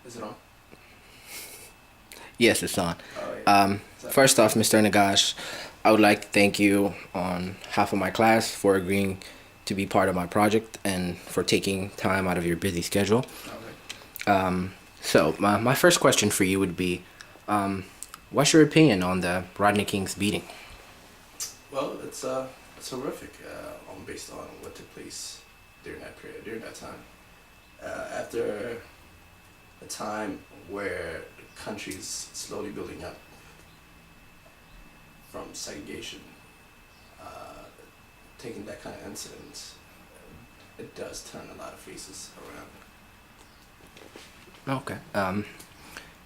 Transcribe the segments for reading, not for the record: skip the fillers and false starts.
Is it on? Yes, it's on. Oh, yeah. First off, Mr. Negash, I would like to thank you on behalf of my class for agreeing to be part of my project and for taking time out of your busy schedule. Okay. So, my first question for you would be, what's your opinion on the Rodney King's beating? Well, it's horrific. Based on what took place during that period, during that time. After a time where the country's slowly building up from segregation, uh, taking that kind of incident, it does turn a lot of faces around. Okay.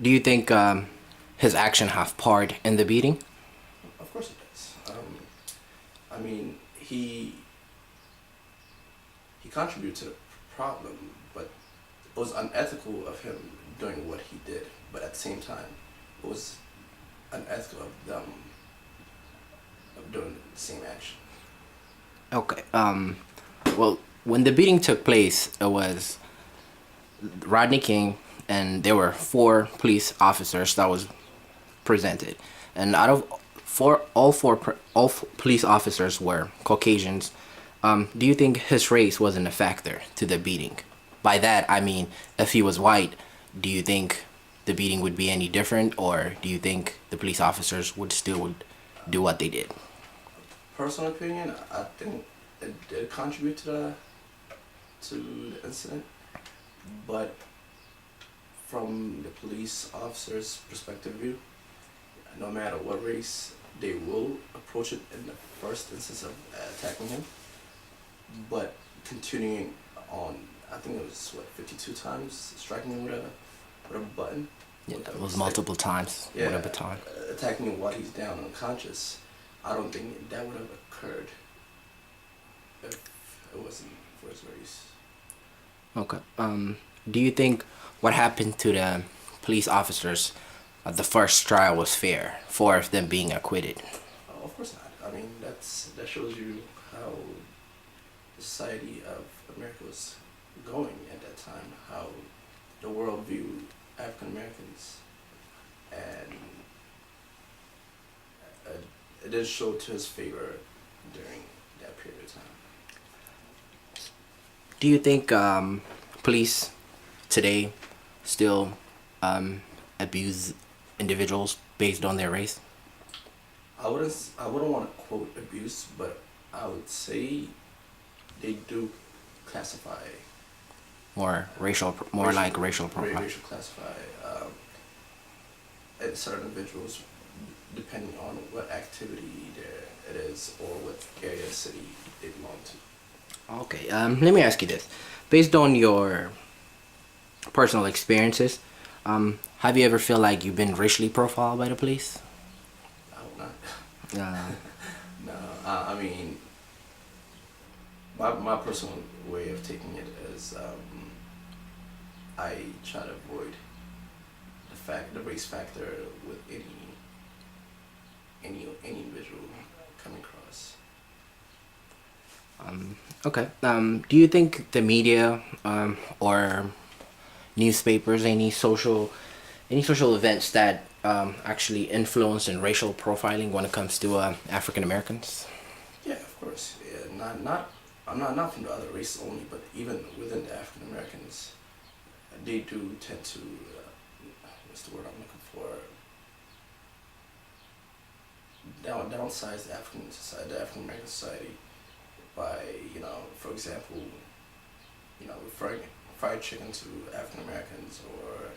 Do you think his action have part in the beating? Of course it does. I mean, he contributed to the problem, but it was unethical of him doing what he did. But at the same time, it was unethical of them of doing the same action. Okay. Well, when the beating took place, it was Rodney King, and there were four police officers that was presented, and out of police officers were Caucasians. Do you think his race wasn't a factor to the beating? By that I mean, if he was white, do you think the beating would be any different, or do you think the police officers would still do what they did? Personal opinion, I think it did contribute to the incident, but from the police officer's perspective view, no matter what race, they will approach it in the first instance of attacking him, but continuing on, I think it was 52 times striking him with a button. Yeah, it was multiple times. Yeah, with a baton. Attacking him while he's down unconscious. I don't think that would have occurred if it wasn't for his race. Okay. Do you think what happened to the police officers at the first trial was fair for them being acquitted? Of course not. I mean, that shows you how the society of America was going at that time, how the world viewed African Americans, and it did show to his favor during that period of time. Do you think police today still abuse individuals based on their race? I wouldn't want to quote abuse, but I would say they do classify More racial profile. racial classify certain individuals depending on what activity it is or what area of city they belong to. Okay. Let me ask you this: based on your personal experiences, have you ever feel like you've been racially profiled by the police? I hope not. Uh, No, I mean, my personal way of taking it is I try to avoid the race factor with any individual coming across. okay. Do you think the media or newspapers, any social events that actually influence in racial profiling when it comes to African Americans? Yeah, of course. Yeah, not from the other races only, but even within the African Americans, they do tend to what's the word I'm looking for? Downsize the African society, the African American society, by for example, referring fried chicken to African Americans or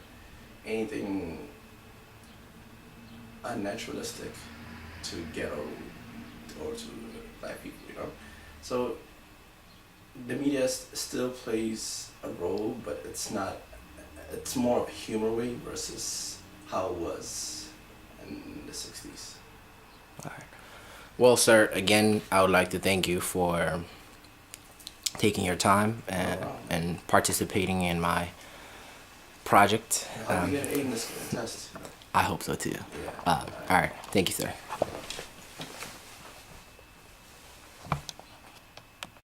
anything unnaturalistic to ghetto or to black people. So the media still plays a role, but it's not. It's more of a humor way versus how it was in the '60s. All right. Well, sir, again, I would like to thank you for taking your time No problem. and participating in my project. I hope you get an A in this test. I hope so too. Yeah. All right. Thank you, sir.